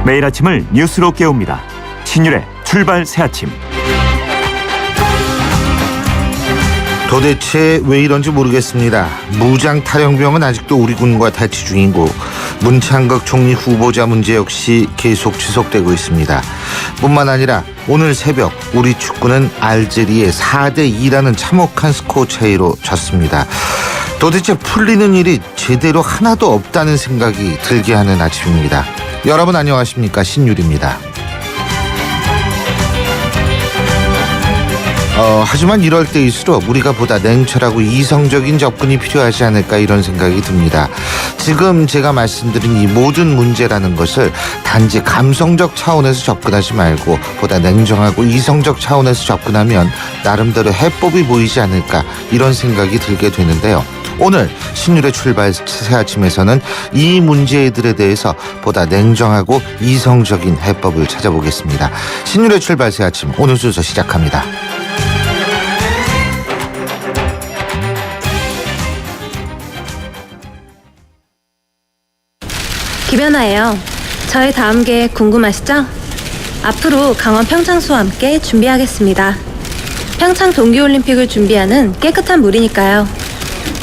매일 아침을 뉴스로 깨웁니다. 신율의 출발 새아침. 도대체 왜 이런지 모르겠습니다. 무장 탈영병은 아직도 우리 군과 대치 중이고 문창극 총리 후보자 문제 역시 계속 지속되고 있습니다. 뿐만 아니라 오늘 새벽 우리 축구는 알제리에 4대2라는 참혹한 스코어 차이로 졌습니다. 도대체 풀리는 일이 제대로 하나도 없다는 생각이 들게 하는 아침입니다. 여러분 안녕하십니까? 신율입니다. 하지만 이럴 때일수록 우리가 보다 냉철하고 이성적인 접근이 필요하지 않을까 이런 생각이 듭니다. 지금 제가 말씀드린 이 모든 문제라는 것을 단지 감성적 차원에서 접근하지 말고 보다 냉정하고 이성적 차원에서 접근하면 나름대로 해법이 보이지 않을까 이런 생각이 들게 되는데요. 오늘 신율의 출발 새아침에서는 이 문제들에 대해서 보다 냉정하고 이성적인 해법을 찾아보겠습니다. 신율의 출발 새아침 오늘 순서 시작합니다. 김연아예요. 저의 다음 계획 궁금하시죠? 앞으로 강원 평창수와 함께 준비하겠습니다. 평창 동계올림픽을 준비하는 깨끗한 물이니까요.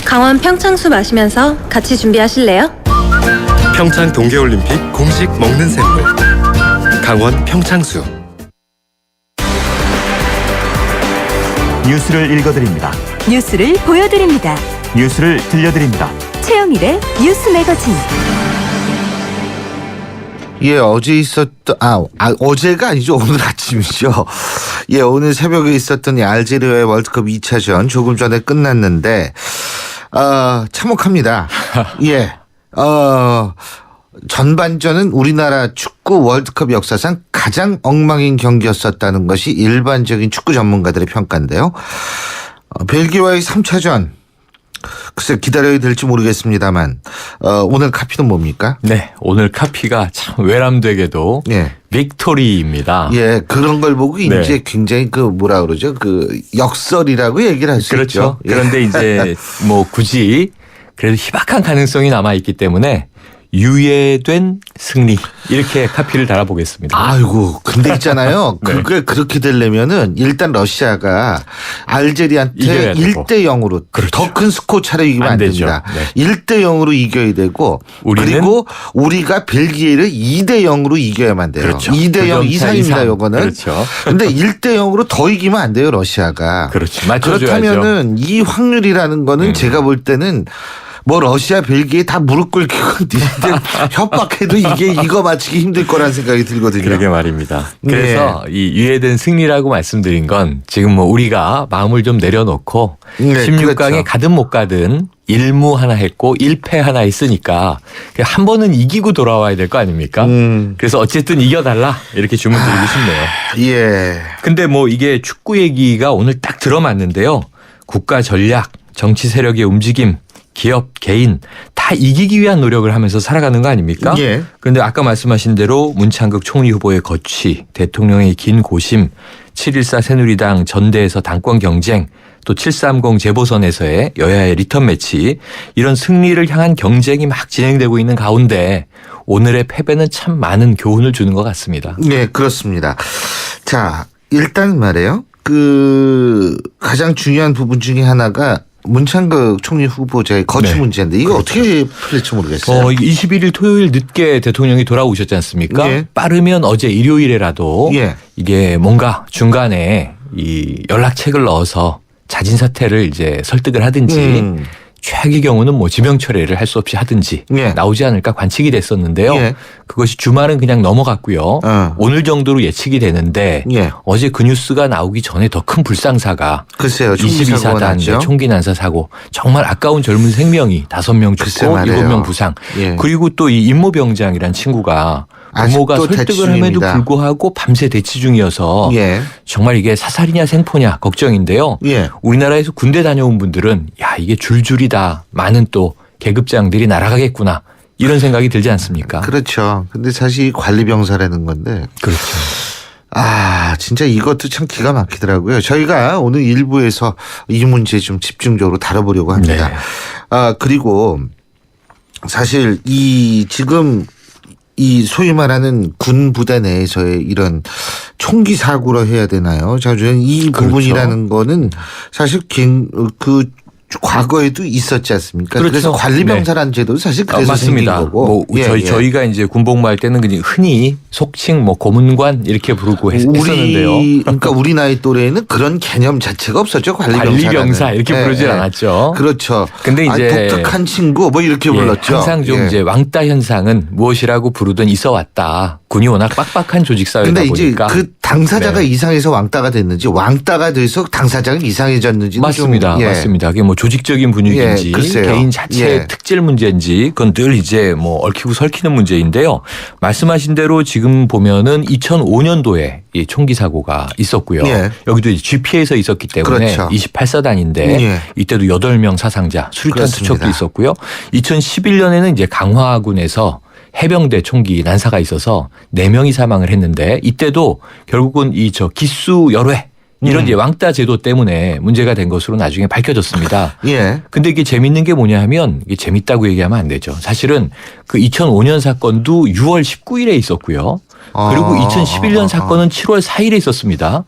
강원 평창수 마시면서 같이 준비하실래요? 평창 동계올림픽 공식 먹는 샘물 강원 평창수. 뉴스를 읽어드립니다. 뉴스를 보여드립니다. 뉴스를 들려드립니다. 최영일의 뉴스 매거진. 예, 어제 있었던 어제가 아니죠. 오늘 아침이죠. 예, 오늘 새벽에 있었던 이 알제리와의 월드컵 2차전 조금 전에 끝났는데 참혹합니다. 예. 전반전은 우리나라 축구 월드컵 역사상 가장 엉망인 경기였었다는 것이 일반적인 축구 전문가들의 평가인데요. 벨기에와의 3차전 글쎄 기다려야 될지 모르겠습니다만 오늘 카피는 뭡니까? 네, 오늘 카피가 참 외람되게도 빅토리입니다. 예, 그런 걸 보고 네. 이제 굉장히 뭐라 그러죠? 역설이라고 얘기를 할 수 그렇죠. 있죠. 그런데 이제 뭐 굳이 그래도 희박한 가능성이 남아 있기 때문에 유예된 승리 이렇게 카피를 달아보겠습니다. 아이고, 근데 있잖아요. 네. 그게 그렇게 되려면은 일단 러시아가 알제리한테 1대 0으로 그렇죠. 더 큰 스코어 차로 이기면 안 되죠. 됩니다. 네. 1대 0으로 이겨야 되고 그리고 우리가 벨기에를 2대 0으로 이겨야만 돼요. 그렇죠. 2대 0 이상입니다. 요거는. 그렇죠. 근데 1대 0으로 더 이기면 안 돼요. 러시아가. 그렇죠. 맞춰줘야죠. 그렇다면은 이 확률이라는 거는 제가 볼 때는 뭐 러시아, 벨기에 다 무릎 꿇고 니들 협박해도 이거 맞추기 힘들 거라는 생각이 들거든요. 그러게 말입니다. 그래서 이 유예된 승리라고 말씀드린 건 지금 뭐 우리가 마음을 좀 내려놓고 16강에 그렇죠. 가든 못 가든 1무 하나 했고 1패 하나 했으니까 한 번은 이기고 돌아와야 될 거 아닙니까? 그래서 어쨌든 이겨달라 이렇게 주문 드리고 싶네요. 예. 근데 뭐 이게 축구 얘기가 오늘 딱 들어맞는데요. 국가 전략, 정치 세력의 움직임, 기업, 개인 다 이기기 위한 노력을 하면서 살아가는 거 아닙니까? 예. 그런데 아까 말씀하신 대로 문창극 총리 후보의 거취, 대통령의 긴 고심, 7.14 새누리당 전대에서 당권 경쟁, 또 730 재보선에서의 여야의 리턴 매치 이런 승리를 향한 경쟁이 막 진행되고 있는 가운데 오늘의 패배는 참 많은 교훈을 주는 것 같습니다. 네, 그렇습니다. 자, 일단 말이에요. 가장 중요한 부분 중에 하나가 문창극 총리 후보자의 거취 문제인데 이거 어떻게 풀릴지 모르겠어요. 21일 토요일 늦게 대통령이 돌아오셨지 않습니까? 예. 빠르면 어제 일요일에라도 이게 뭔가 중간에 이 연락책을 넣어서 자진 사퇴를 이제 설득을 하든지 최악의 경우는 뭐 지명 철회를 할 수 없이 하든지 나오지 않을까 관측이 됐었는데요. 그것이 주말은 그냥 넘어갔고요. 오늘 정도로 예측이 되는데 어제 그 뉴스가 나오기 전에 더 큰 불상사가 글쎄요, 22사단 총기 난사 사고 정말 아까운 젊은 생명이 5명 죽고 7명 부상. 그리고 또 이 임모병장이란 친구가 부모가 설득을 함에도 불구하고 밤새 대치 중이어서 정말 이게 사살이냐 생포냐 걱정인데요. 우리나라에서 군대 다녀온 분들은 야 이게 줄줄이다. 많은 또 계급장들이 날아가겠구나. 이런 생각이 들지 않습니까? 그렇죠. 근데 사실 관리병사라는 건데. 그렇죠. 진짜 이것도 참 기가 막히더라고요. 저희가 오늘 1부에서 이 문제 좀 집중적으로 다뤄보려고 합니다. 그리고 사실 지금 이 소위 말하는 군 부대 내에서의 이런 총기 사고로 해야 되나요? 저는 이 그렇죠. 부분이라는 거는 사실 그 과거에도 있었지 않습니까? 그렇죠. 그래서 관리병사라는 제도도 사실 그래서 맞습니다. 생긴 거고. 저희가 이제 군복무할 때는 그냥 흔히 속칭 고문관 이렇게 부르고 했었는데요. 그러니까 우리 나이 또래에는 그런 개념 자체가 없었죠. 관리병사 이렇게 부르질 않았죠. 그렇죠. 근데 이제 독특한 친구 이렇게 불렀죠. 항상 좀 이제 왕따 현상은 무엇이라고 부르든 있어 왔다. 군이 워낙 빡빡한 조직 사회다 근데 보니까. 이제 그 당사자가 이상해서 왕따가 됐는지 왕따가 돼서 당사자가 이상해졌는지 맞습니다. 맞습니다. 그게 조직적인 분위기인지 개인 자체의 특질 문제인지 그건 늘 이제 얽히고 설키는 문제인데요. 말씀하신 대로 지금 보면은 2005년도에 이 총기 사고가 있었고요. 여기도 이제 GP에서 있었기 때문에 그렇죠. 28사단인데 이때도 8명 사상자, 수류탄 투척도 있었고요. 2011년에는 이제 강화군에서 해병대 총기 난사가 있어서 4명이 사망을 했는데 이때도 결국은 기수 열외 이런 이제 왕따 제도 때문에 문제가 된 것으로 나중에 밝혀졌습니다. 근데 이게 재밌는 게 뭐냐 하면 이게 재밌다고 얘기하면 안 되죠. 사실은 그 2005년 사건도 6월 19일에 있었고요. 그리고 2011년 사건은 7월 4일에 있었습니다.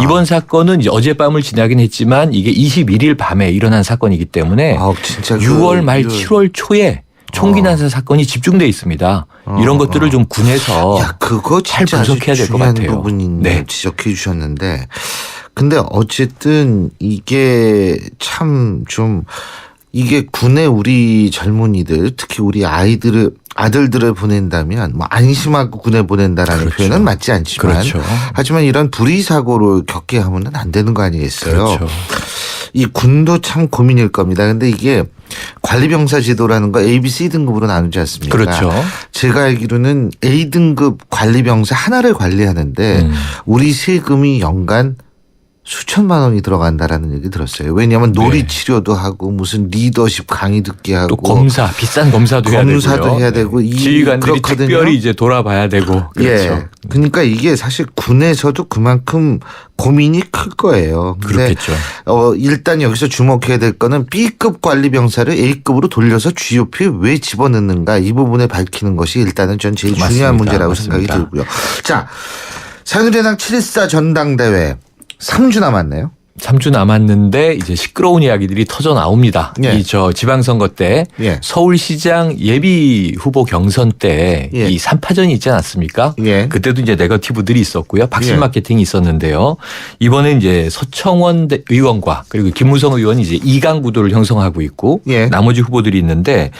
이번 사건은 이제 어젯밤을 지나긴 했지만 이게 21일 밤에 일어난 사건이기 때문에 진짜 6월 말 7월 초에 총기 난사 사건이 집중돼 있습니다. 이런 것들을 좀 군에서 그거 잘 분석해야 될 것 같아요. 부분인 지적해 주셨는데 근데 어쨌든 이게 참 좀 이게 군에 우리 젊은이들 특히 우리 아들들을 보낸다면 안심하고 군에 보낸다라는 표현은 맞지 않지만 하지만 이런 불의 사고를 겪게 하면은 안 되는 거 아니겠어요? 이 군도 참 고민일 겁니다. 근데 이게 관리병사 제도라는 거 A, B, C 등급으로 나누지 않습니까? 그렇죠. 제가 알기로는 A등급 관리병사 하나를 관리하는데 우리 세금이 연간 수천만 원이 들어간다라는 얘기 들었어요. 왜냐하면 놀이 치료도 하고 무슨 리더십 강의 듣게 하고 또 비싼 검사도 해야 되고 지휘관들이 특별히 이제 돌아봐야 되고 그렇죠. 그러니까 이게 사실 군에서도 그만큼 고민이 클 거예요. 그렇겠죠. 일단 여기서 주목해야 될 거는 B급 관리병사를 A급으로 돌려서 GOP에 왜 집어넣는가 이 부분을 밝히는 것이 일단은 전 제일 중요한 문제라고 생각이 들고요. 자, 새누리당 7.14 전당대회 3주 남았네요. 3주 남았는데 이제 시끄러운 이야기들이 터져 나옵니다. 지방선거 때 서울시장 예비 후보 경선 때 이 3파전이 있지 않았습니까? 그때도 이제 네거티브들이 있었고요. 박심 마케팅이 있었는데요. 이번에 이제 서청원 의원과 그리고 김무성 의원이 이제 2강 구도를 형성하고 있고 나머지 후보들이 있는데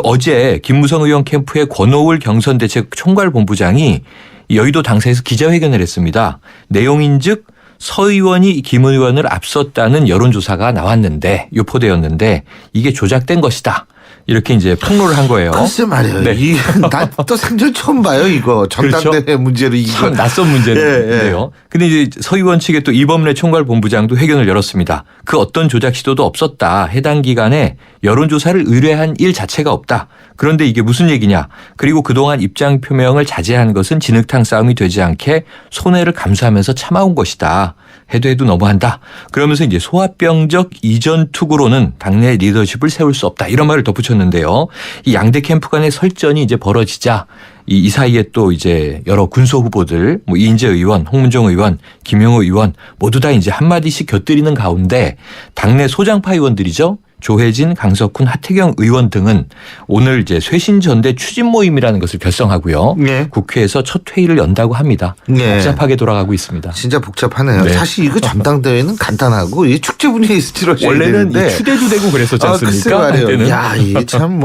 어제 김무성 의원 캠프의 권오을 경선대책 총괄본부장이 여의도 당사에서 기자회견을 했습니다. 내용인즉 서 의원이 김 의원을 앞섰다는 여론조사가 나왔는데 유포되었는데 이게 조작된 것이다. 이렇게 이제 폭로를 한 거예요. 글쎄 말이에요. 나 또 생전 처음 봐요. 이거 전당대회 문제로 이거 참 낯선 문제인데요. 근데 이제 서 의원 측에 또 이범래 총괄본부장도 회견을 열었습니다. 그 어떤 조작 시도도 없었다. 해당 기간에 여론조사를 의뢰한 일 자체가 없다. 그런데 이게 무슨 얘기냐. 그리고 그동안 입장 표명을 자제한 것은 진흙탕 싸움이 되지 않게 손해를 감수하면서 참아온 것이다. 해도 너무한다. 그러면서 이제 소합병적 이전 투구로는 당내 리더십을 세울 수 없다. 이런 말을 덧붙였는데요. 이 양대 캠프 간의 설전이 이제 벌어지자 이 사이에 또 이제 여러 군소 후보들, 이인재 의원, 홍문종 의원, 김영호 의원 모두 다 이제 한마디씩 곁들이는 가운데 당내 소장파 의원들이죠. 조혜진, 강석훈, 하태경 의원 등은 오늘 이제 쇄신전대 추진 모임이라는 것을 결성하고요. 국회에서 첫 회의를 연다고 합니다. 복잡하게 돌아가고 있습니다. 진짜 복잡하네요. 사실 이거 전당대회는 간단하고 이 축제 분위기에서 치러져야 되는데 원래는 추대도 되고 그랬었지 않습니까? 글쎄 야, 이게 참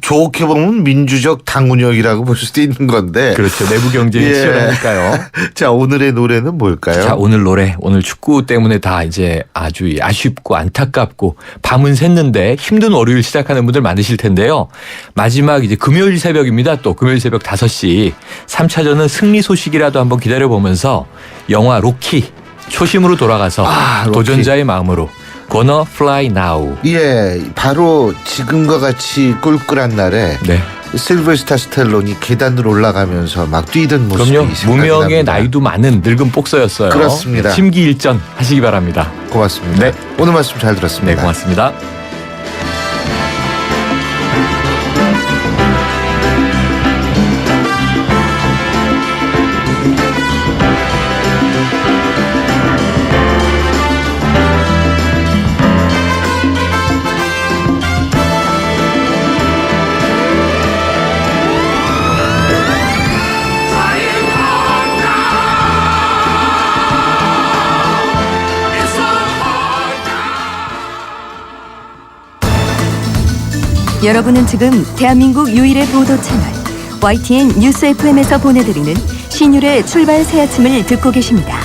좋게 보면 민주적 당 운영이라고 볼 수도 있는 건데. 그렇죠. 내부 경쟁이 치열하니까요. 자, 오늘의 노래는 뭘까요? 자, 오늘 축구 때문에 다 이제 아주 아쉽고 안타깝고 밤은 샜는데 힘든 월요일 시작하는 분들 많으실 텐데요. 마지막 이제 금요일 새벽입니다. 또 금요일 새벽 5시 3차전은 승리 소식이라도 한번 기다려보면서 영화 로키 초심으로 돌아가서 도전자의 마음으로 Gonna Fly Now. 바로 지금과 같이 꿀꿀한 날에 실버스타 스텔론이 계단을 올라가면서 막 뛰던 모습이 그럼요. 무명의 나이도 많은 늙은 복서였어요. 그렇습니다. 심기일전 하시기 바랍니다. 고맙습니다. 오늘 말씀 잘 들었습니다. 고맙습니다. 여러분은 지금 대한민국 유일의 보도 채널 YTN 뉴스 FM에서 보내드리는 신율의 출발 새 아침을 듣고 계십니다.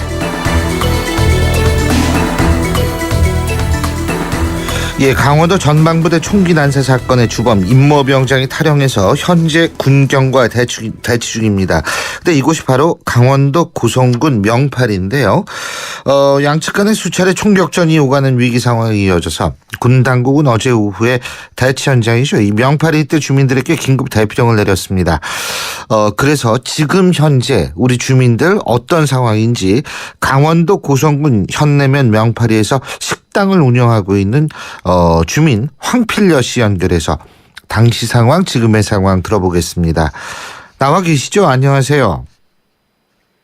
예, 강원도 전방부대 총기 난사 사건의 주범 임모병장이 탈영해서 현재 군경과 대치 중입니다. 근데 이곳이 바로 강원도 고성군 명팔인데요. 양측 간의 수차례 총격전이 오가는 위기 상황이 이어져서 군 당국은 어제 오후에 대치 현장이죠. 이 명팔이 때 주민들에게 긴급 대피령을 내렸습니다. 그래서 지금 현재 우리 주민들 어떤 상황인지 강원도 고성군 현내면 명팔이에서 식당을 운영하고 있는 주민 황필여 씨 연결해서 당시 상황, 지금의 상황 들어보겠습니다. 나와 계시죠? 안녕하세요.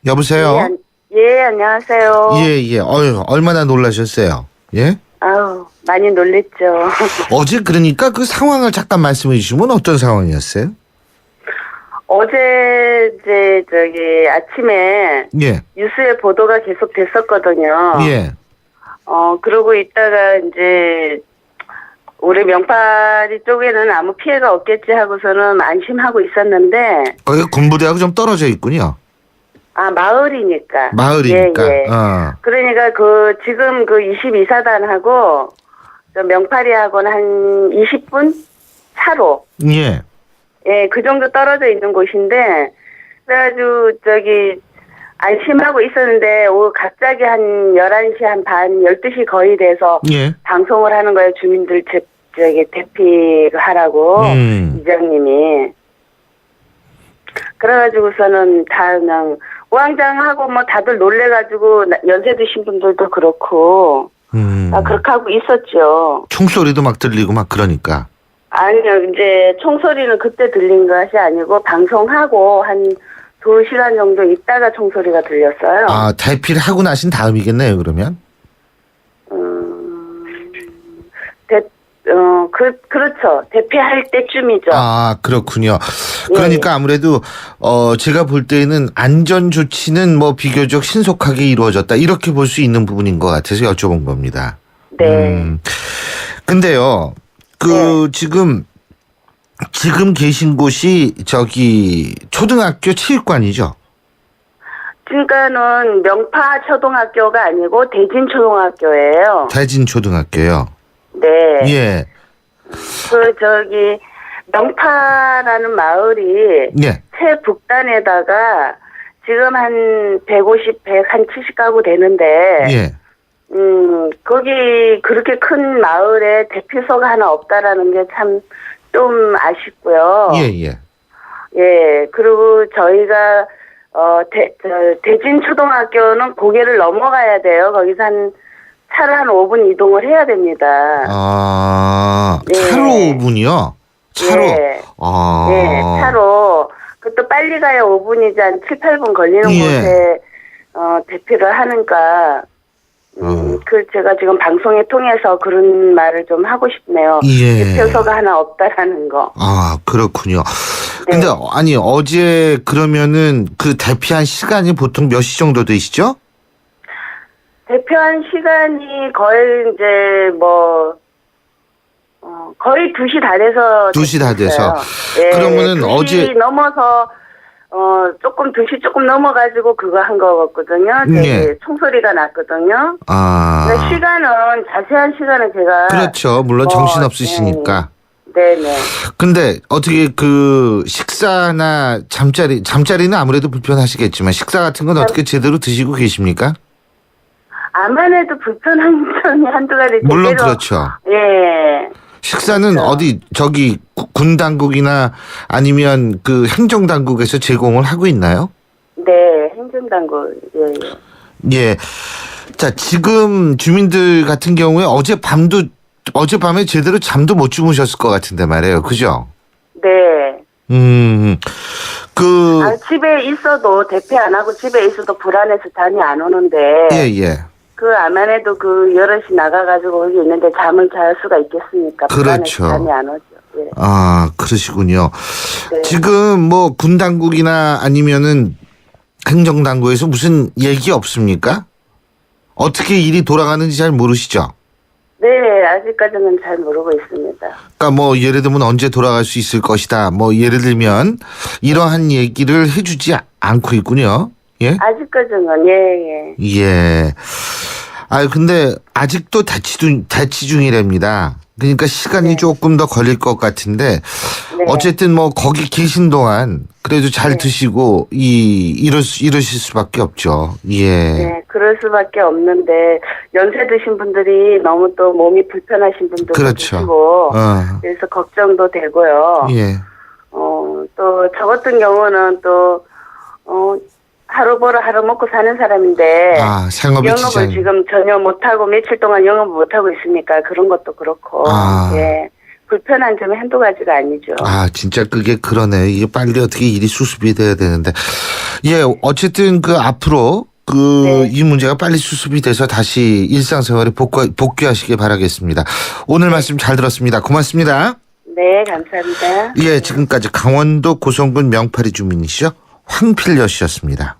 여보세요? 예, 안녕하세요. 예. 얼마나 놀라셨어요? 예? 아우, 많이 놀랬죠. 어제 그러니까 그 상황을 잠깐 말씀해 주시면 어떤 상황이었어요? 어제 아침에 예. 뉴스에 보도가 계속 됐었거든요. 예. 그러고 있다가 이제 우리 명파리 쪽에는 아무 피해가 없겠지 하고서는 안심하고 있었는데 거기 군부대하고 좀 떨어져 있군요. 아, 마을이니까. 마을이니까. 예. 그러니까 지금 22사단하고 명파리하고는 한 20분 차로. 예. 예, 그 정도 떨어져 있는 곳인데, 그래가지고, 안심하고 있었는데, 갑자기 한 11시 한 반, 12시 거의 돼서, 예. 방송을 하는 거예요. 주민들, 대피하라고, 이장님이. 그래가지고서는 다 그냥, 우왕장하고 다들 놀래가지고, 연세 드신 분들도 그렇고, 그렇게 하고 있었죠. 총소리도 막 들리고 막 그러니까. 아니요, 이제 총소리는 그때 들린 것이 아니고 방송하고 한 2시간 정도 있다가 총소리가 들렸어요. 아, 대피를 하고 나신 다음이겠네요, 그러면? 그렇죠. 대피할 때쯤이죠. 아, 그렇군요. 그러니까 아무래도, 제가 볼 때는 안전 조치는 비교적 신속하게 이루어졌다. 이렇게 볼 수 있는 부분인 것 같아서 여쭤본 겁니다. 네. 근데요, 지금 계신 곳이 초등학교 체육관이죠? 그러니까는 명파 초등학교가 아니고 대진 초등학교예요. 대진 초등학교요? 네. 예. 명파라는 마을이 예. 최북단에다가 지금 한 150, 170가구 되는데 예. 거기 그렇게 큰 마을에 대피소가 하나 없다라는 게 참 좀 아쉽고요. 예. 예, 그리고 저희가, 대진 초등학교는 고개를 넘어가야 돼요. 거기서 차로 한 5분 이동을 해야 됩니다. 아, 네. 차로 5분이요? 차로? 예. 아. 예, 차로. 그것도 빨리 가야 5분이지 한 7, 8분 걸리는 곳에, 대피를 하니까, 제가 지금 방송에 통해서 그런 말을 좀 하고 싶네요. 예. 대표소가 하나 없다라는 거. 아, 그렇군요. 네. 근데, 어제 그러면은 그 대피한 시간이 보통 몇 시 정도 되시죠? 대표한 시간이 거의 거의 2시 다 돼서. 2시 다 돼서. 예, 그러면은 2시 어제. 넘어서, 2시 조금 넘어가지고 그거 한 거거든요. 예. 총소리가 났거든요. 아. 근데 자세한 시간은 제가. 그렇죠. 물론 정신없으시니까. 네네. 근데 어떻게 식사나 잠자리는 아무래도 불편하시겠지만 식사 같은 건 어떻게 제대로 드시고 계십니까? 암만 해도 불편한 점이 한두 가지. 물론 그렇죠. 예. 식사는 그렇죠. 어디 군 당국이나 아니면 행정 당국에서 제공을 하고 있나요? 네, 행정당국. 예. 예. 자, 지금 주민들 같은 경우에 어젯밤에 제대로 잠도 못 주무셨을 것 같은데 말이에요. 그죠? 네. 집에 있어도 대피 안 하고 집에 있어도 불안해서 잠이 안 오는데. 예. 암만 해도 여럿이 나가가지고 거기 있는데 잠을 잘 수가 있겠습니까? 그렇죠. 불안해서 잠이 안 오죠. 예. 아, 그러시군요. 네. 지금 군 당국이나 아니면은 행정 당국에서 무슨 얘기 없습니까? 어떻게 일이 돌아가는지 잘 모르시죠? 네, 네, 아직까지는 잘 모르고 있습니다. 그러니까 뭐 예를 들면 언제 돌아갈 수 있을 것이다. 뭐 예를 들면 이러한 얘기를 해주지 않고 있군요. 예? 아직까지는 예. 예. 아 근데 아직도 대치 중이랍니다. 그러니까 시간이 네. 조금 더 걸릴 것 같은데 네. 어쨌든 뭐 거기 계신 동안 그래도 잘 네. 드시고 이러실 수밖에 없죠. 예. 네, 그럴 수밖에 없는데 연세 드신 분들이 너무 또 몸이 불편하신 분들도 그렇죠. 계시고 그래서 걱정도 되고요. 예. 또 저 같은 경우는 또 하루 벌어 하루 먹고 사는 사람인데 생업이 영업을 지장. 지금 전혀 못하고 며칠 동안 영업을 못하고 있으니까 그런 것도 그렇고 예. 불편한 점이 한두 가지가 아니죠. 진짜 그게 그러네. 이게 빨리 어떻게 일이 수습이 돼야 되는데. 예, 어쨌든 그 앞으로 이 문제가 빨리 수습이 돼서 다시 일상생활에 복귀하시길 바라겠습니다. 오늘 말씀 잘 들었습니다. 고맙습니다. 네, 감사합니다. 예, 지금까지 강원도 고성군 명파리 주민이시죠? 황필여 씨였습니다.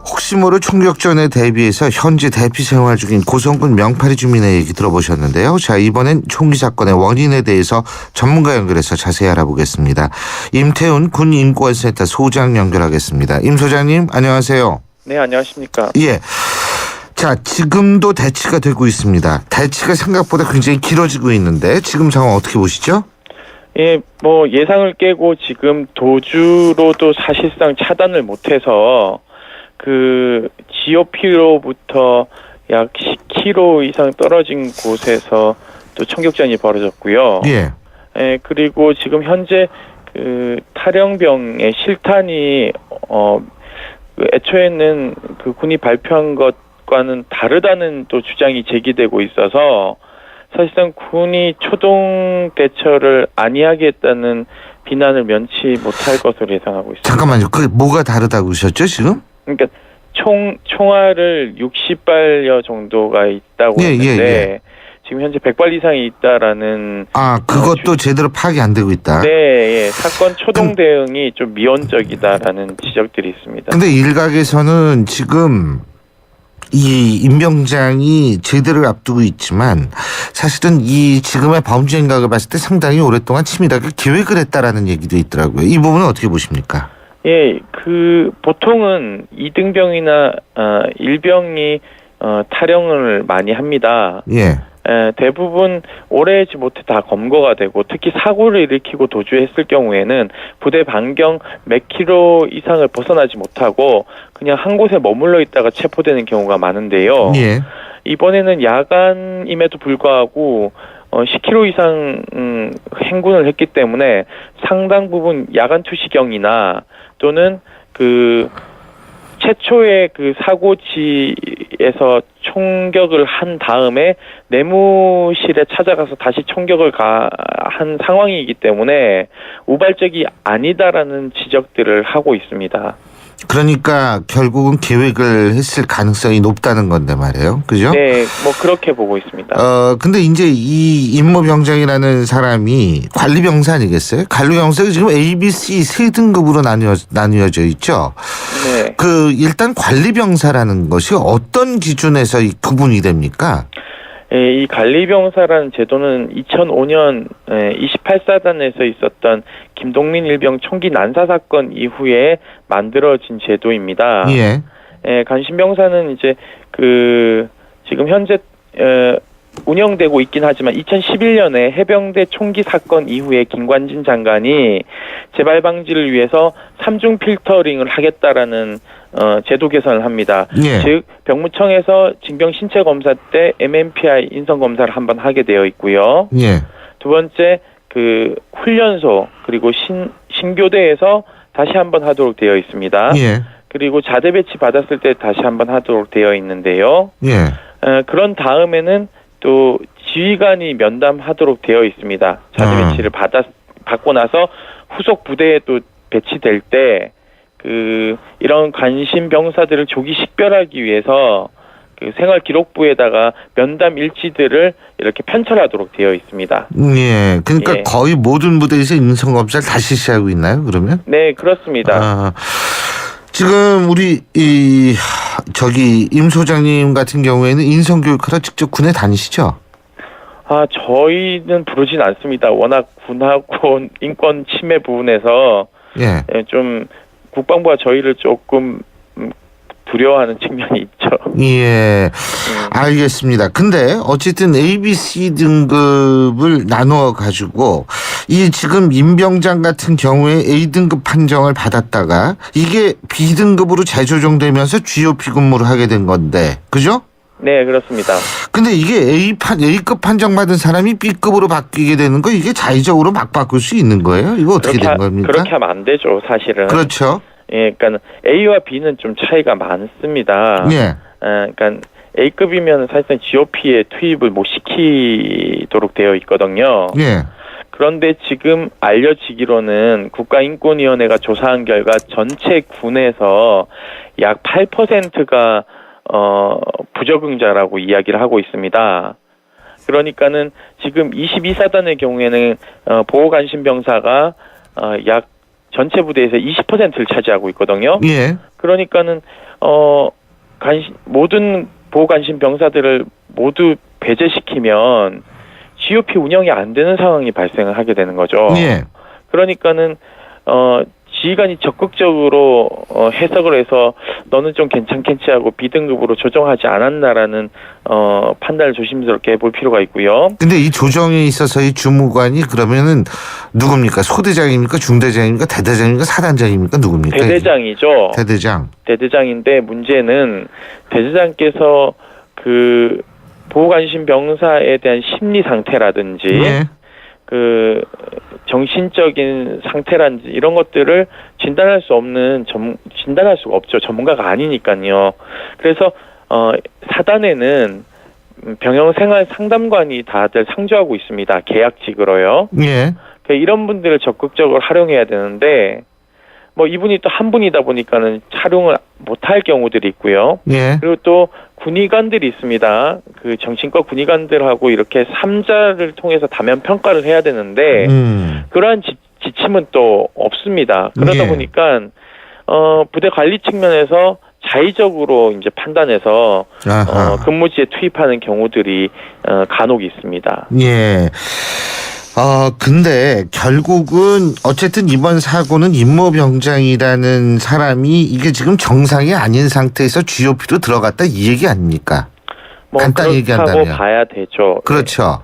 혹시 모를 총격전에 대비해서 현재 대피 생활 중인 고성군 명파리 주민의 얘기 들어보셨는데요. 자, 이번엔 총기 사건의 원인에 대해서 전문가 연결해서 자세히 알아보겠습니다. 임태훈 군인권센터 소장 연결하겠습니다. 임 소장님, 안녕하세요. 네, 안녕하십니까. 예. 자, 지금도 대치가 되고 있습니다. 대치가 생각보다 굉장히 길어지고 있는데 지금 상황 어떻게 보시죠? 예, 뭐 예상을 깨고 지금 도주로도 사실상 차단을 못해서 그 GOP로부터 약 10km 이상 떨어진 곳에서 또 총격전이 벌어졌고요. 예. 예, 그리고 지금 현재 그 탈영병의 실탄이 애초에는 그 군이 발표한 것과는 다르다는 또 주장이 제기되고 있어서 사실상 군이 초동 대처를 안이하게 했다는 비난을 면치 못할 것으로 예상하고 있습니다. 잠깐만요. 그 뭐가 다르다고 그러셨죠, 지금? 그러니까 총알을 60발여 정도가 있다고 했는데 지금 현재 100발 이상이 있다라는 그것도 제대로 파악이 안 되고 있다. 네, 예. 사건 초동 대응이 좀 미온적이다라는 지적들이 있습니다. 근데 일각에서는 지금 이 임병장이 제대를 앞두고 있지만 사실은 이 지금의 범죄 행각을 봤을 때 상당히 오랫동안 치밀하게 계획을 했다라는 얘기도 있더라고요. 이 부분은 어떻게 보십니까? 예, 그 보통은 2등병이나 1병이 탈영을 많이 합니다. 예. 대부분 오래지 못해 다 검거가 되고 특히 사고를 일으키고 도주했을 경우에는 부대 반경 몇 킬로 이상을 벗어나지 못하고 그냥 한 곳에 머물러 있다가 체포되는 경우가 많은데요. 예. 이번에는 야간임에도 불구하고 10km 이상 행군을 했기 때문에 상당 부분 야간 투시경이나 또는 그 최초의 그 사고지에서 총격을 한 다음에 내무실에 찾아가서 다시 총격을 한 상황이기 때문에 우발적이 아니다라는 지적들을 하고 있습니다. 그러니까 결국은 계획을 했을 가능성이 높다는 건데 말이에요. 그죠? 네, 뭐 그렇게 보고 있습니다. 근데 이제 이 임모병장이라는 사람이 관리병사 아니겠어요? 관리병사가 지금 A, B, C 세 등급으로 나뉘어져 있죠. 네. 일단 관리병사라는 것이 어떤 기준에서 구분이 됩니까? 이 관리병사라는 제도는 2005년 28사단에서 있었던 김동민 일병 총기 난사 사건 이후에 만들어진 제도입니다. 예. 간신병사는 이제 지금 현재 운영되고 있긴 하지만 2011년에 해병대 총기 사건 이후에 김관진 장관이 재발 방지를 위해서 3중 필터링을 하겠다라는 제도 개선을 합니다. 예. 즉 병무청에서 징병 신체 검사 때 MMPI 인성 검사를 한번 하게 되어 있고요. 예. 두 번째 훈련소 그리고 신교대에서 다시 한번 하도록 되어 있습니다. 예. 그리고 자대 배치 받았을 때 다시 한번 하도록 되어 있는데요. 예. 그런 다음에는 또 지휘관이 면담하도록 되어 있습니다. 자대 배치를 받고 나서 후속 부대에 또 배치될 때 이런 관심 병사들을 조기 식별하기 위해서 생활 기록부에다가 면담 일지들을 이렇게 편철하도록 되어 있습니다. 예. 그러니까 거의 모든 부대에서 인성검사를 다 실시하고 있나요, 그러면? 네, 그렇습니다. 지금 우리 임 소장님 같은 경우에는 인성교육하러 직접 군에 다니시죠? 저희는 부르진 않습니다. 워낙 군하고 인권 침해 부분에서 예. 좀 국방부가 저희를 조금 두려워하는 측면이 있죠. 예, 알겠습니다. 근데 어쨌든 ABC 등급을 나누어 가지고 이 지금 임병장 같은 경우에 A등급 판정을 받았다가 이게 B등급으로 재조정되면서 GOP 근무를 하게 된 건데, 그죠? 네, 그렇습니다. 근데 이게 A급 판정 받은 사람이 B급으로 바뀌게 되는 거, 이게 자의적으로 막 바꿀 수 있는 거예요? 이거 어떻게 된 겁니까? 그렇게 하면 안 되죠, 사실은. 그렇죠. 예, 그러니까 A와 B는 좀 차이가 많습니다. 예. 그러니까 A급이면 사실상 GOP에 투입을 못 시키도록 되어 있거든요. 예. 그런데 지금 알려지기로는 국가인권위원회가 조사한 결과 전체 군에서 약 8%가 부적응자라고 이야기를 하고 있습니다. 그러니까는 지금 22사단의 경우에는 보호관심병사가 약 전체 부대에서 20%를 차지하고 있거든요. 예. 그러니까는 모든 보호관심병사들을 모두 배제시키면 GOP 운영이 안 되는 상황이 발생을 하게 되는 거죠. 예. 그러니까는 지휘관이 적극적으로 해석을 해서 너는 좀 괜찮겠지 하고 B등급으로 조정하지 않았나라는 판단을 조심스럽게 해볼 필요가 있고요. 근데 이 조정에 있어서 이 주무관이 그러면은 누굽니까? 소대장입니까? 중대장입니까? 대대장입니까? 사단장입니까? 누굽니까? 대대장이죠. 대대장. 대대장인데 문제는 대대장께서 그 보호관심 병사에 대한 심리 상태라든지 네. 그 정신적인 상태라든지 이런 것들을 진단할 수가 없죠. 전문가가 아니니까요. 그래서 사단에는 병영생활 상담관이 다들 상주하고 있습니다. 계약직으로요. 예. 이런 분들을 적극적으로 활용해야 되는데 이분이 또 한 분이다 보니까는 활용을 못할 경우들이 있고요. 예. 그리고 또 군의관들이 있습니다. 그 정신과 군의관들하고 이렇게 3자를 통해서 다면 평가를 해야 되는데 그러한 지침은 또 없습니다. 그러다 예. 보니까 부대 관리 측면에서 자의적으로 이제 판단해서 근무지에 투입하는 경우들이 간혹 있습니다. 예. 근데 결국은 어쨌든 이번 사고는 임모병장이라는 사람이 이게 지금 정상이 아닌 상태에서 GOP로 들어갔다 이 얘기 아닙니까? 간단히 얘기한다면. 그렇다고 봐야 되죠. 그렇죠.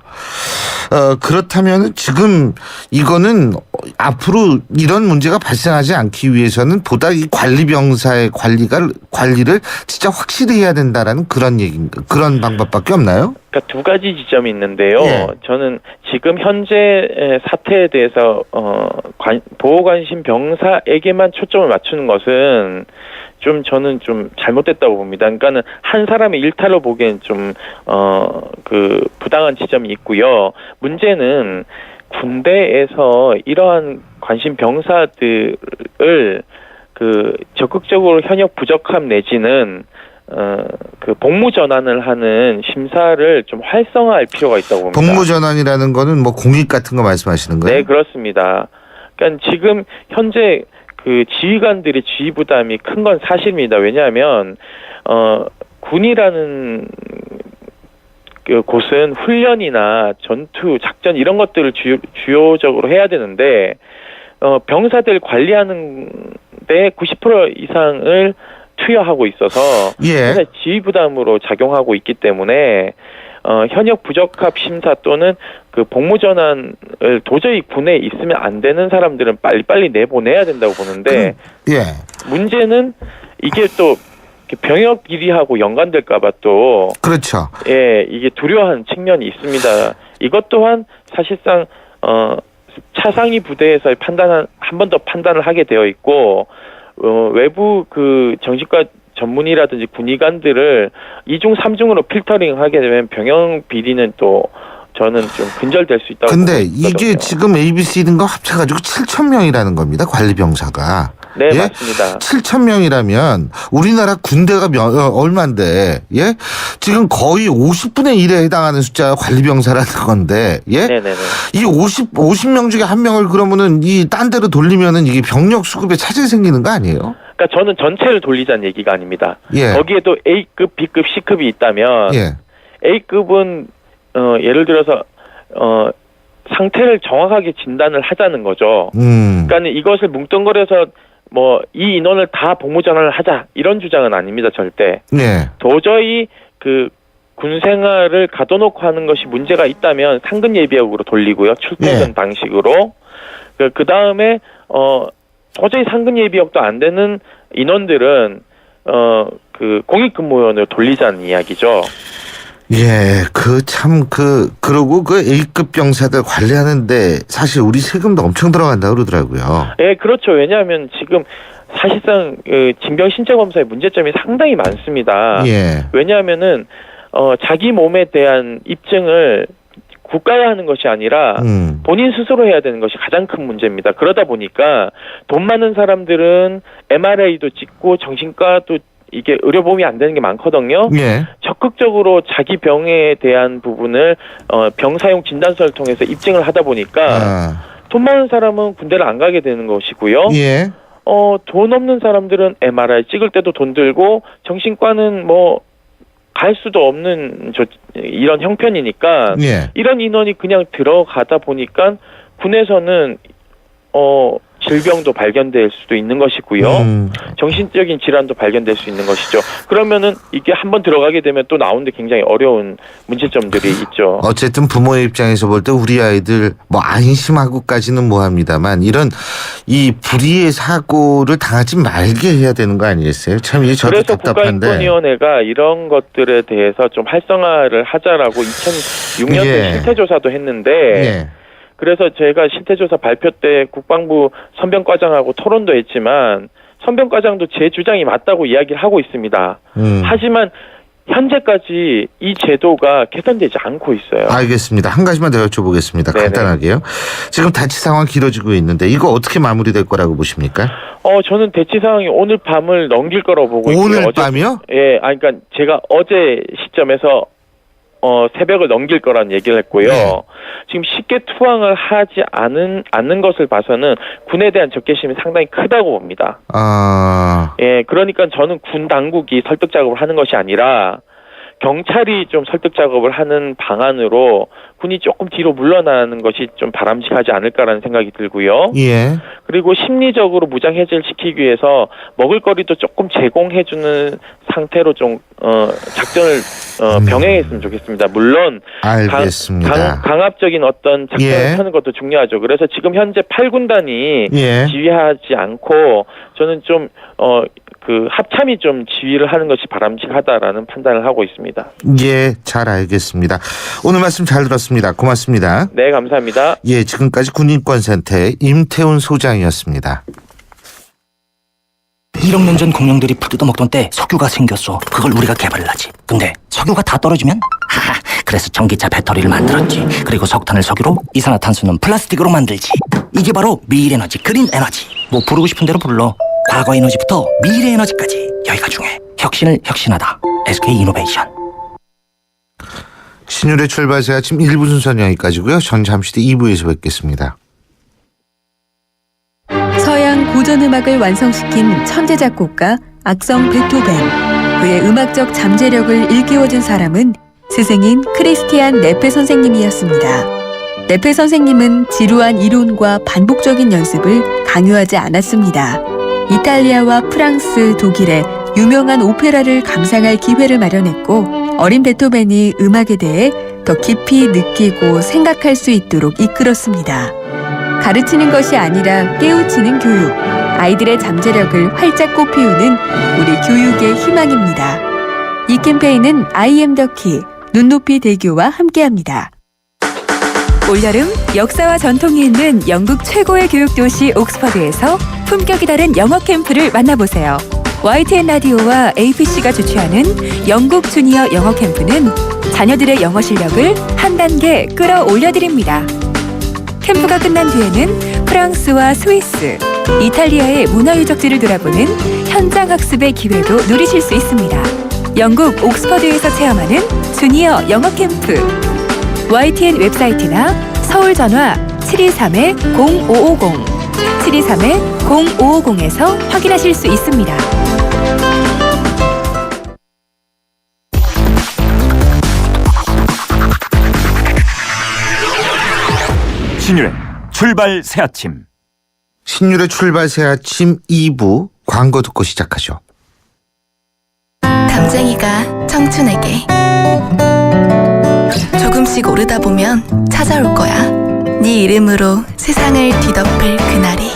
그렇다면 지금 이거는 앞으로 이런 문제가 발생하지 않기 위해서는 보다 이 관리병사의 관리를 진짜 확실히 해야 된다라는 그런 얘기인가, 그런 방법밖에 없나요? 그러니까 두 가지 지점이 있는데요. 예. 저는 지금 현재 사태에 대해서 보호관심 병사에게만 초점을 맞추는 것은 저는 좀 잘못됐다고 봅니다. 그러니까는 한 사람의 일탈로 보기엔 좀 부당한 지점이 있고요. 문제는 군대에서 이러한 관심 병사들을 적극적으로 현역 부적함 내지는 복무 전환을 하는 심사를 좀 활성화할 필요가 있다고 봅니다. 복무 전환이라는 거는 공익 같은 거 말씀하시는 거예요? 네, 그렇습니다. 그러니까 지금 현재 그 지휘관들의 지휘 부담이 큰 건 사실입니다. 왜냐하면 군이라는 그 곳은 훈련이나 전투, 작전 이런 것들을 주요적으로 해야 되는데 병사들 관리하는 데 90% 이상을 투여하고 있어서 예. 지휘 부담으로 작용하고 있기 때문에 현역 부적합 심사 또는 그 복무 전환을 도저히 군에 있으면 안 되는 사람들은 빨리빨리 내보내야 된다고 보는데 예. 문제는 이게 또 병역 비리하고 연관될까봐 또 그렇죠. 예, 이게 두려워하는 측면이 있습니다. 이것 또한 사실상 차상위 부대에서 한 번 더 판단을 하게 되어 있고 외부 그 정신과 전문의라든지 군의관들을 2중, 3중으로 필터링하게 되면 병역 비리는 또 저는 좀 근절될 수 있다고 근데 보거든요. 이게 지금 ABC 등과 합쳐가지고 7,000명이라는 겁니다. 관리병사가. 네, 예? 맞습니다. 7,000명이라면 우리나라 군대가 얼만데, 예? 지금 거의 50분의 1에 해당하는 숫자가 관리병사라는 건데, 예? 네네네. 이 50명 중에 한 명을 그러면은 이 딴 데로 돌리면은 이게 병력 수급에 차질이 생기는 거 아니에요? 그러니까 저는 전체를 돌리자는 얘기가 아닙니다. 예. 거기에도 A급, B급, C급이 있다면 예. A급은 예를 들어서 상태를 정확하게 진단을 하자는 거죠. 그러니까 이것을 뭉뚱그려서 뭐 이 인원을 다 복무 전환을 하자 이런 주장은 아닙니다. 절대. 네. 도저히 그 군 생활을 가둬놓고 하는 것이 문제가 있다면 상근 예비역으로 돌리고요. 출퇴근 방식으로. 그 다음에 도저히 상근 예비역도 안 되는 인원들은 그 공익근무원으로 돌리자는 이야기죠. 예, 그러고 그 A급 병사들 관리하는데 사실 우리 세금도 엄청 들어간다고 그러더라고요. 예, 그렇죠. 왜냐하면 지금 사실상 징병 신체 검사의 문제점이 상당히 많습니다. 예. 왜냐하면은 자기 몸에 대한 입증을 국가가 하는 것이 아니라 본인 스스로 해야 되는 것이 가장 큰 문제입니다. 그러다 보니까 돈 많은 사람들은 MRI도 찍고 정신과도 이게 의료보험이 안 되는 게 많거든요. 예. 적극적으로 자기 병에 대한 부분을 병 사용 진단서를 통해서 입증을 하다 보니까 돈 많은 사람은 군대를 안 가게 되는 것이고요. 예. 돈 없는 사람들은 MRI 찍을 때도 돈 들고 정신과는 뭐 갈 수도 없는 이런 형편이니까 예. 이런 인원이 그냥 들어가다 보니까 군에서는 질병도 발견될 수도 있는 것이고요. 정신적인 질환도 발견될 수 있는 것이죠. 그러면은 이게 한번 들어가게 되면 또 나오는데 굉장히 어려운 문제점들이 있죠. 어쨌든 부모의 입장에서 볼 때 우리 아이들 뭐 안심하고까지는 뭐합니다만 이런 이 불의의 사고를 당하지 말게 해야 되는 거 아니겠어요? 참 이게 저도 그래서 답답한데. 국가인권위원회가 이런 것들에 대해서 좀 활성화를 하자라고 2006년도에 예. 실태조사도 했는데 예. 그래서 제가 실태조사 발표 때 국방부 선병과장하고 토론도 했지만 선병과장도 제 주장이 맞다고 이야기를 하고 있습니다. 하지만 현재까지 이 제도가 개선되지 않고 있어요. 알겠습니다. 한 가지만 더 여쭤보겠습니다. 네네. 간단하게요. 지금 대치 상황 길어지고 있는데 이거 어떻게 마무리될 거라고 보십니까? 저는 대치 상황이 오늘 밤을 넘길 거라고 보고 있고요. 오늘 밤이요? 예, 그러니까 제가 어제 시점에서 새벽을 넘길 거라는 얘기를 했고요. 네. 지금 쉽게 투항을 하지 않는 것을 봐서는 군에 대한 적개심이 상당히 크다고 봅니다. 예, 그러니까 저는 군 당국이 설득 작업을 하는 것이 아니라 경찰이 좀 설득 작업을 하는 방안으로 군이 조금 뒤로 물러나는 것이 좀 바람직하지 않을까라는 생각이 들고요. 예. 그리고 심리적으로 무장 해제를 시키기 위해서 먹을거리도 조금 제공해주는 상태로 좀 작전을 병행했으면 좋겠습니다. 물론 알겠습니다. 강압적인 어떤 작전을 예. 하는 것도 중요하죠. 그래서 지금 현재 8군단이 예. 지휘하지 않고 저는 좀 그 합참이 좀 지휘를 하는 것이 바람직하다라는 판단을 하고 있습니다. 예, 잘 알겠습니다. 오늘 말씀 잘 들었습니다. 고맙습니다. 네, 감사합니다. 예, 지금까지 군인권센터의 임태훈 소장이었습니다. 1억 년 전 공룡들이 풀 뜯어먹던 때 석유가 생겼어. 그걸 우리가 개발을 하지. 근데 석유가 다 떨어지면? 하하, 그래서 전기차 배터리를 만들었지. 그리고 석탄을 석유로, 이산화탄소는 플라스틱으로 만들지. 이게 바로 미래에너지, 그린 에너지. 뭐 부르고 싶은 대로 불러. 과거 에너지부터 미래 에너지까지. 여기가 중요해. 혁신을 혁신하다. SK이노베이션. 신율의 출발새 아침 1부 순서는 여기까지고요. 전 잠시 뒤 2부에서 뵙겠습니다. 서양 고전음악을 완성시킨 천재 작곡가 악성 베토벤. 그의 음악적 잠재력을 일깨워준 사람은 스승인 크리스티안 네페 선생님이었습니다. 네페 선생님은 지루한 이론과 반복적인 연습을 강요하지 않았습니다. 이탈리아와 프랑스, 독일의 유명한 오페라를 감상할 기회를 마련했고 어린 베토벤이 음악에 대해 더 깊이 느끼고 생각할 수 있도록 이끌었습니다. 가르치는 것이 아니라 깨우치는 교육, 아이들의 잠재력을 활짝 꽃피우는 우리 교육의 희망입니다. 이 캠페인은 I am the key, 눈높이 대교와 함께합니다. 올여름 역사와 전통이 있는 영국 최고의 교육도시 옥스퍼드에서 품격이 다른 영어 캠프를 만나보세요. YTN 라디오와 APC가 주최하는 영국 주니어 영어 캠프는 자녀들의 영어 실력을 한 단계 끌어올려드립니다. 캠프가 끝난 뒤에는 프랑스와 스위스, 이탈리아의 문화유적지를 돌아보는 현장 학습의 기회도 누리실 수 있습니다. 영국 옥스퍼드에서 체험하는 주니어 영어 캠프. YTN 웹사이트나 서울 전화 723-0550 723-0550에서 확인하실 수 있습니다. 신율의 출발 새아침. 신율의 출발 새아침 2부 광고 듣고 시작하죠. 담쟁이가 청춘에게 조금씩 오르다 보면 찾아올 거야. 네 이름으로 세상을 뒤덮을 그날이.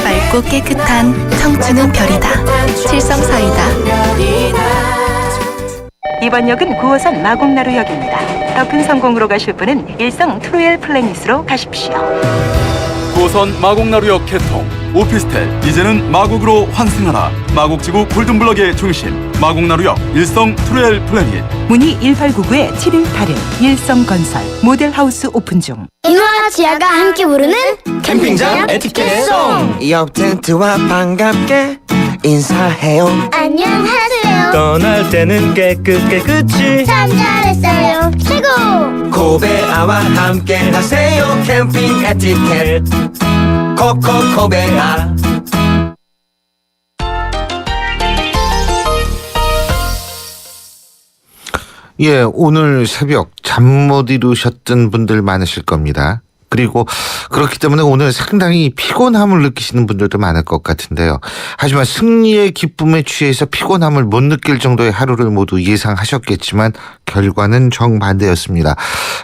맑고 깨끗한 청춘은 별이다. 칠성사이다. 이번 역은 9호선 마곡나루역입니다. 더 큰 성공으로 가실 분은 일성 트루엘 플래닛으로 가십시오. 9호선 마곡나루역 개통. 오피스텔 이제는 마곡으로 환승하라. 마곡지구 골든블럭의 중심 마곡나루역 일성 트루엘 플래닛. 문의 1899-7181 일성건설 모델하우스 오픈 중. 인화와 지아가 함께 부르는 캠핑장 에티켓송. 옆 텐트와 반갑게 인사해요. 안녕하세요. 떠날 때는 깨끗이 참 잘했어요. 최고. 코베아와 함께 하세요. 캠핑 에티켓 코코코베아. 예, 오늘 새벽 잠 못 이루셨던 분들 많으실 겁니다. 그리고 그렇기 때문에 오늘 상당히 피곤함을 느끼시는 분들도 많을 것 같은데요. 하지만 승리의 기쁨에 취해서 피곤함을 못 느낄 정도의 하루를 모두 예상하셨겠지만 결과는 정반대였습니다.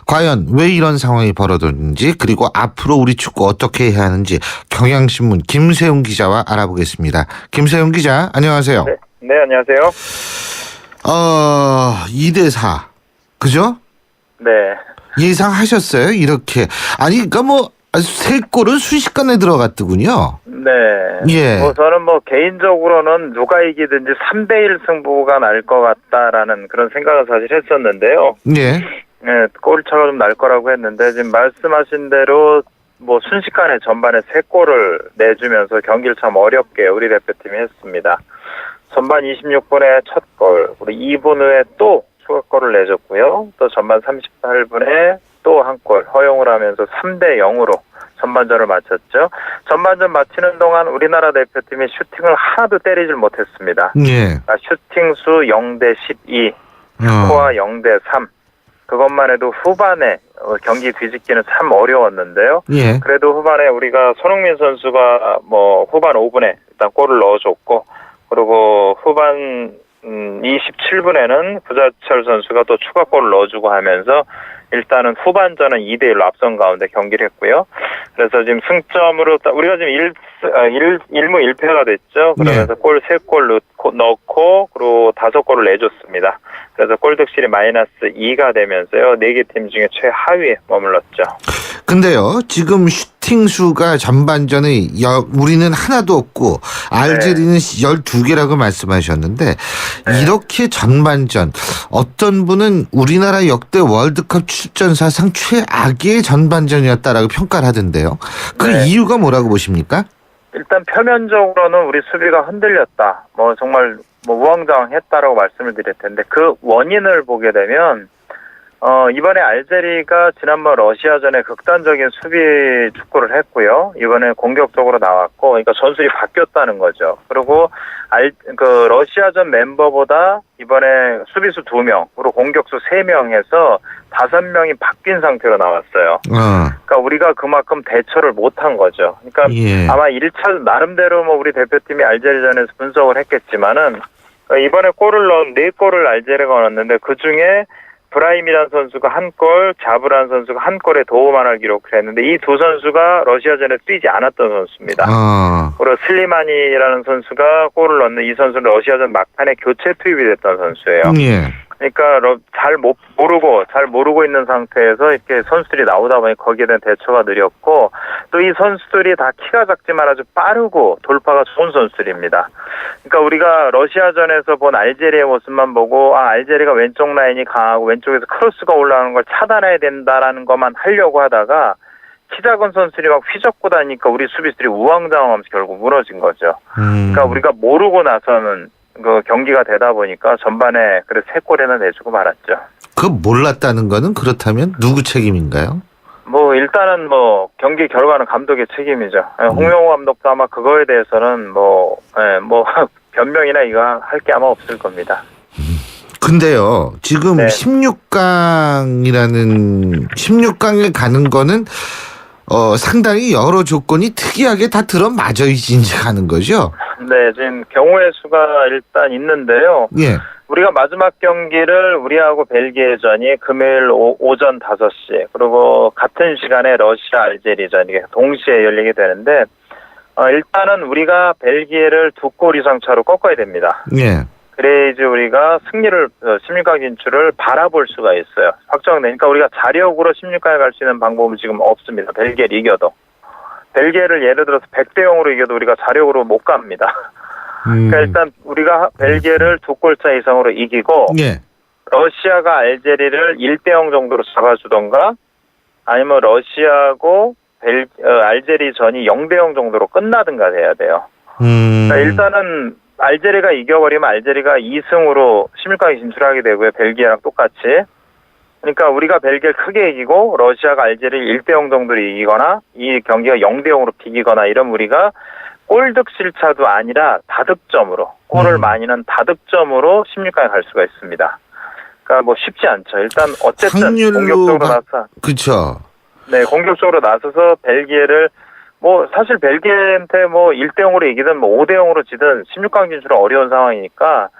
과연 왜 이런 상황이 벌어졌는지, 그리고 앞으로 우리 축구 어떻게 해야 하는지 경향신문 김세훈 기자와 알아보겠습니다. 김세훈 기자, 안녕하세요. 네, 안녕하세요. 2대4 그죠? 네. 예상하셨어요? 이렇게. 아니, 그러니까 뭐 3골은 순식간에 들어갔더군요. 네. 예. 저는 개인적으로는 누가 이기든지 3대1 승부가 날 것 같다라는 그런 생각을 사실 했었는데요. 예. 네, 골차가 좀 날 거라고 했는데 지금 말씀하신 대로 순식간에 전반에 3골을 내주면서 경기를 참 어렵게 우리 대표팀이 했습니다. 전반 26분에 첫 골, 그리고 2분 후에 또 추가골을 내줬고요. 또 전반 38분에 또 한 골 허용을 하면서 3대0으로 전반전을 마쳤죠. 전반전 마치는 동안 우리나라 대표팀이 슈팅을 하나도 때리질 못했습니다. 예. 슈팅 수 0대12, 스코어 0대3. 그것만 해도 후반에 경기 뒤집기는 참 어려웠는데요. 예. 그래도 후반에 우리가 손흥민 선수가 후반 5분에 일단 골을 넣어줬고, 그리고 후반 27분에는 구자철 선수가 또 추가골을 넣어주고 하면서 일단은 후반전은 2대1로 앞선 가운데 경기를 했고요. 그래서 지금 승점으로 우리가 지금 1무 1패가 됐죠. 그러면서 골 3골 넣고 그리고 5골을 내줬습니다. 그래서 골득실이 -2가 되면서요. 4개 팀 중에 최하위에 머물렀죠. 근데요, 지금 슈팅 수가 전반전에 우리는 하나도 없고 알제리는 12개라고 말씀하셨는데, 네. 이렇게 전반전, 어떤 분은 우리나라 역대 월드컵 출전 사상 최악의 전반전이었다라고 평가를 하던데요. 그 네. 이유가 뭐라고 보십니까? 일단 표면적으로는 우리 수비가 흔들렸다. 정말 우왕좌왕했다라고 말씀을 드릴 텐데, 그 원인을 보게 되면 이번에 알제리가 지난번 러시아전에 극단적인 수비 축구를 했고요. 이번에 공격적으로 나왔고, 그러니까 전술이 바뀌었다는 거죠. 그리고 러시아전 멤버보다 이번에 수비수 2명, 그리고 공격수 3명 해서 5명이 바뀐 상태로 나왔어요. 그러니까 우리가 그만큼 대처를 못한 거죠. 그러니까 예. 아마 1차 나름대로 우리 대표팀이 알제리전에서 분석을 했겠지만은, 이번에 골을 넣은 4골을 알제리가 넣었는데 그중에 브라임이라는 선수가 1골, 자브란 선수가 1골에 도움 하나를 기록을 했는데, 이 두 선수가 러시아전에 뛰지 않았던 선수입니다. 그리고 슬리마니라는 선수가 골을 넣는 이 선수는 러시아전 막판에 교체 투입이 됐던 선수예요. 예. 그러니까 잘 모르고 있는 상태에서 이렇게 선수들이 나오다 보니 거기에 대한 대처가 느렸고, 또 이 선수들이 다 키가 작지만 아주 빠르고 돌파가 좋은 선수들입니다. 그러니까 우리가 러시아전에서 본 알제리의 모습만 보고 알제리가 왼쪽 라인이 강하고 왼쪽에서 크로스가 올라오는 걸 차단해야 된다라는 것만 하려고 하다가 키 작은 선수들이 막 휘젓고 다니니까 우리 수비수들이 우왕좌왕하면서 결국 무너진 거죠. 그러니까 우리가 모르고 나서는 경기가 되다 보니까 전반에 3골이나 내주고 말았죠. 몰랐다는 거는 그렇다면 누구 책임인가요? 뭐 일단은 뭐 경기 결과는 감독의 책임이죠. 홍명호 감독도 아마 그거에 대해서는 뭐 변명이나 이거 할 게 아마 없을 겁니다. 근데요, 지금 16강에 가는 거는 상당히 여러 조건이 특이하게 다 들어맞아 이제 가는 거죠? 네, 지금 경우의 수가 일단 있는데요. 예. 우리가 마지막 경기를 우리하고 벨기에전이 금요일 오전 5시, 그리고 같은 시간에 러시아 알제리전 이게 동시에 열리게 되는데 일단은 우리가 벨기에를 2골 이상 차로 꺾어야 됩니다. 예. 그래야지 우리가 승리를 16강 진출을 바라볼 수가 있어요. 확정되니까 우리가 자력으로 16강에 갈 수 있는 방법은 지금 없습니다. 벨기에를 이겨도. 벨기에를 예를 들어서 100대 0으로 이겨도 우리가 자력으로 못 갑니다. 그러니까 일단 우리가 벨기에를 2골차 이상으로 이기고 러시아가 알제리를 1대 0 정도로 잡아주던가 아니면 러시아하고 알제리전이 0대 0 정도로 끝나든가 돼야 돼요. 그러니까 일단은 알제리가 이겨버리면 알제리가 2승으로 16강에 진출하게 되고요. 벨기에랑 똑같이. 그러니까 우리가 벨기에를 크게 이기고 러시아가 알제리를 1대 0 정도로 이기거나 이 경기가 0대 0으로 비기거나 이러면 우리가 골득실차도 아니라 다득점으로 골을 많이 넣은 다득점으로 16강에 갈 수가 있습니다. 그러니까 뭐 쉽지 않죠. 일단 어쨌든 공격적으로 나서 그렇죠. 네, 공격적으로 나서서 벨기에를 뭐 사실 벨기에한테 뭐 1대 0으로 이기든 뭐 5대 0으로 지든 16강 진출은 어려운 상황이니까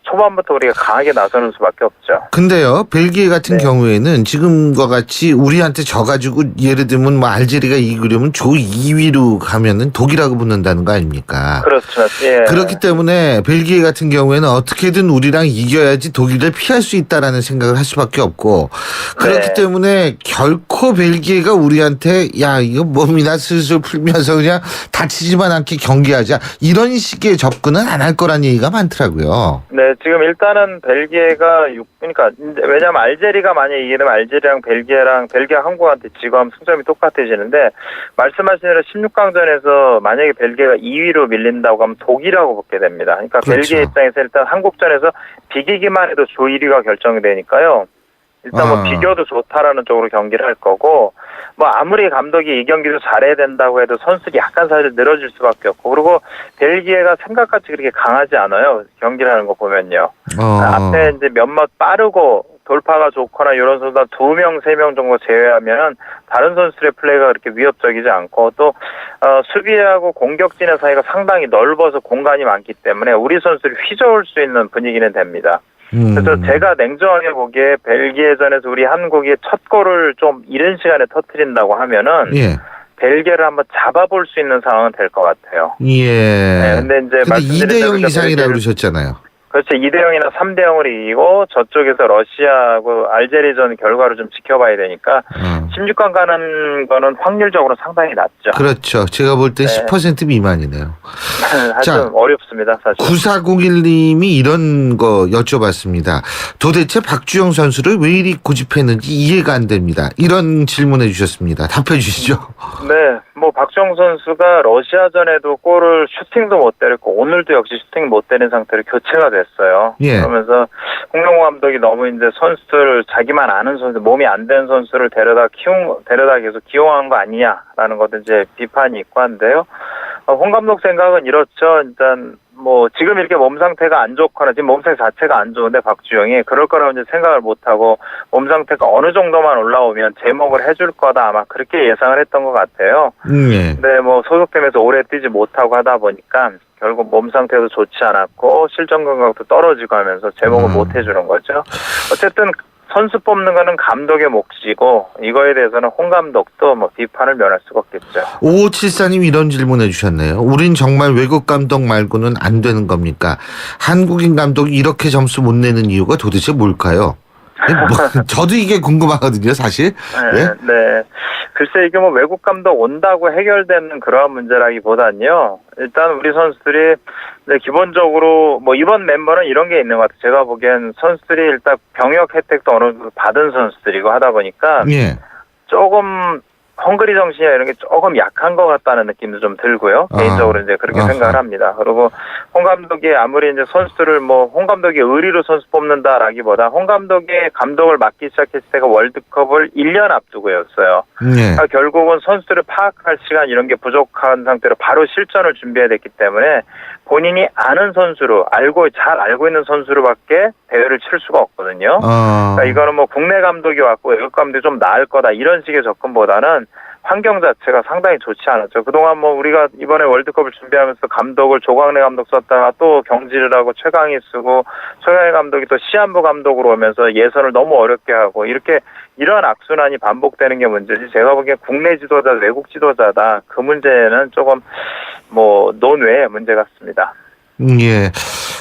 초반부터 우리가 강하게 나서는 수밖에 없죠. 근데요, 벨기에 같은 경우에는 지금과 같이 우리한테 져가지고 예를 들면 뭐 알제리가 이기려면 조 2위로 가면은 독일하고 붙는다는 거 아닙니까? 그렇죠. 예. 그렇기 때문에 벨기에 같은 경우에는 어떻게든 우리랑 이겨야지 독일을 피할 수 있다라는 생각을 할 수밖에 없고 그렇기 때문에 결코 벨기에가 우리한테 야 이거 몸이나 슬슬 풀면서 그냥 다치지만 않게 경기하자 이런 식의 접근은 안 할 거란 얘기가 많더라고요. 네, 지금 일단은 벨기에가 그러니까 왜냐하면 알제리가 만약에 이기면 알제리랑 벨기에 한국한테 지금 승점이 똑같아지는데 말씀하신 대로 16강전에서 만약에 벨기에가 2위로 밀린다고 하면 독일하고 붙게 됩니다. 그러니까 벨기에 입장에서 일단 한국전에서 비기기만 해도 조 1위가 결정이 되니까요. 일단 뭐 비교도 좋다라는 쪽으로 경기를 할 거고 뭐 아무리 감독이 이 경기도 잘해야 된다고 해도 선수들이 약간 사실 늘어질 수밖에 없고 그리고 벨기에가 생각같이 그렇게 강하지 않아요. 경기를 하는 거 보면요. 앞에 이제 몇몇 빠르고 돌파가 좋거나 이런 선수 한 2명, 3명 정도 제외하면 다른 선수들의 플레이가 그렇게 위협적이지 않고 또 수비하고 공격진의 사이가 상당히 넓어서 공간이 많기 때문에 우리 선수들이 휘저을 수 있는 분위기는 됩니다. 그래서 제가 냉정하게 보기에 벨기에전에서 우리 한국이 첫 골을 좀 이른 시간에 터뜨린다고 하면은 벨기에를 한번 잡아볼 수 있는 상황은 될 것 같아요. 예. 네, 근데 이제 2대 0 이상이라고 그러셨잖아요. 그렇죠. 2대 0이나 3대 0으로 이기고 저쪽에서 러시아하고 알제리전 결과를 좀 지켜봐야 되니까 16강 가는 거는 확률적으로 상당히 낮죠. 그렇죠. 제가 볼 때 10% 미만이네요. 자, 어렵습니다. 사실. 9401님이 이런 거 여쭤봤습니다. 도대체 박주영 선수를 왜 이리 고집했는지 이해가 안 됩니다. 이런 질문해 주셨습니다. 답해 주시죠. 네. 뭐 박주영 선수가 러시아전에도 골을 슈팅도 못 때렸고 오늘도 역시 슈팅 못 때린 상태로 교체가 됐어요. 그러면서 홍명호 감독이 너무 이제 선수들 자기만 아는 선수 몸이 안 된 선수를 데려다 계속 기용한 거 아니냐라는 것도 이제 비판이 있고 한데요. 홍 감독 생각은 이렇죠. 일단 뭐 지금 이렇게 몸 상태가 안 좋거나 지금 몸 상태 자체가 안 좋은데 박주영이 그럴 거라고 이제 생각을 못 하고 몸 상태가 어느 정도만 올라오면 제목을 해줄 거다 아마 그렇게 예상을 했던 것 같아요. 근데 뭐 소속팀에서 오래 뛰지 못하고 하다 보니까 결국 몸 상태도 좋지 않았고 실전 감각도 떨어지고 하면서 제목을 못 해주는 거죠. 어쨌든 선수 뽑는 거는 감독의 몫이고 이거에 대해서는 홍 감독도 뭐 비판을 면할 수가 없겠죠. 5574님 이런 질문해 주셨네요. 우린 정말 외국 감독 말고는 안 되는 겁니까? 한국인 감독이 이렇게 점수 못 내는 이유가 도대체 뭘까요? 저도 이게 궁금하거든요, 사실. 네. 글쎄 이게 뭐 외국 감독 온다고 해결되는 그러한 문제라기보다는요. 일단 우리 선수들이 기본적으로 뭐 이번 멤버는 이런 게 있는 것 같아요. 제가 보기엔 선수들이 일단 병역 혜택도 어느 정도 받은 선수들이고 하다 보니까 조금 헝그리 정신이나 이런 게 조금 약한 것 같다는 느낌도 좀 들고요. 개인적으로 이제 그렇게 생각을 합니다. 그리고 홍 감독이 아무리 이제 선수들을 홍 감독이 의리로 선수 뽑는다라기보다 홍 감독이 감독을 맡기 시작했을 때가 월드컵을 1년 앞두고였어요. 그러니까 결국은 선수들을 파악할 시간 이런 게 부족한 상태로 바로 실전을 준비해야 됐기 때문에 본인이 아는 선수로 잘 알고 있는 선수로밖에 대회를 칠 수가 없거든요. 그러니까 이거는 국내 감독이 왔고 외국 감독이 좀 나을 거다 이런 식의 접근보다는 환경 자체가 상당히 좋지 않았죠. 그동안 우리가 이번에 월드컵을 준비하면서 감독을 조광래 감독 썼다가 또 경질을 하고 최강희 쓰고 최강희 감독이 또 시한부 감독으로 오면서 예선을 너무 어렵게 하고 이런 악순환이 반복되는 게 문제지. 제가 보기엔 국내 지도자, 외국 지도자다. 그 문제는 조금 논외의 문제 같습니다. 예.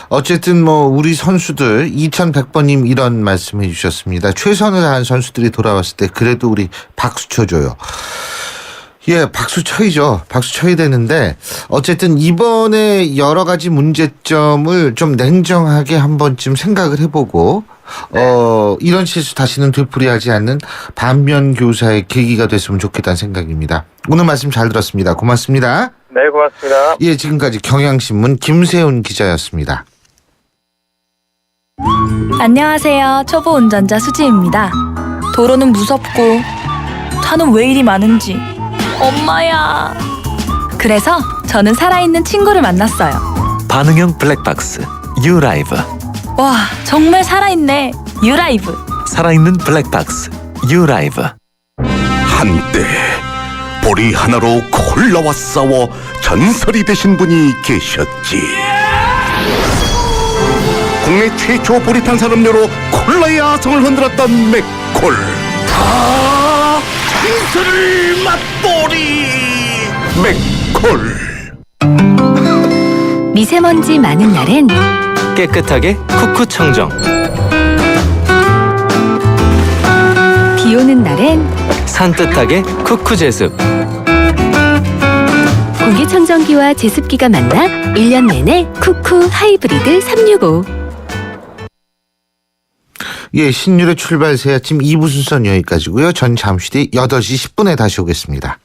어쨌든 우리 선수들 2100번님 이런 말씀해 주셨습니다. 최선을 다한 선수들이 돌아왔을 때 그래도 우리 박수 쳐줘요. 예, 박수 쳐야죠. 박수 쳐야 되는데 어쨌든 이번에 여러 가지 문제점을 좀 냉정하게 한 번쯤 생각을 해보고 이런 실수 다시는 되풀이하지 않는 반면 교사의 계기가 됐으면 좋겠다는 생각입니다. 오늘 말씀 잘 들었습니다. 고맙습니다. 네, 고맙습니다. 예, 지금까지 경향신문 김세훈 기자였습니다. 안녕하세요. 초보 운전자 수지입니다. 도로는 무섭고 차는 왜 이리 많은지 엄마야. 그래서 저는 살아있는 친구를 만났어요. 반응형 블랙박스 유라이브. 와, 정말 살아있네. 유라이브. 살아있는 블랙박스 유라이브. 한때 보리 하나로 콜라와 싸워 전설이 되신 분이 계셨지. 국내 최초 보리 탄산음료로 콜라의 아성을 흔들었던 맥콜. 다 전설을 맛보리 맥콜. 미세먼지 많은 날엔 깨끗하게 쿠쿠 청정. 비 오는 날엔 산뜻하게 쿠쿠 제습. 공기청정기와 제습기가 만나 1년 내내 쿠쿠 하이브리드 365. 예, 신율의 출발 새 아침 2부 순서는 여기까지고요. 전 잠시 뒤 8시 10분에 다시 오겠습니다.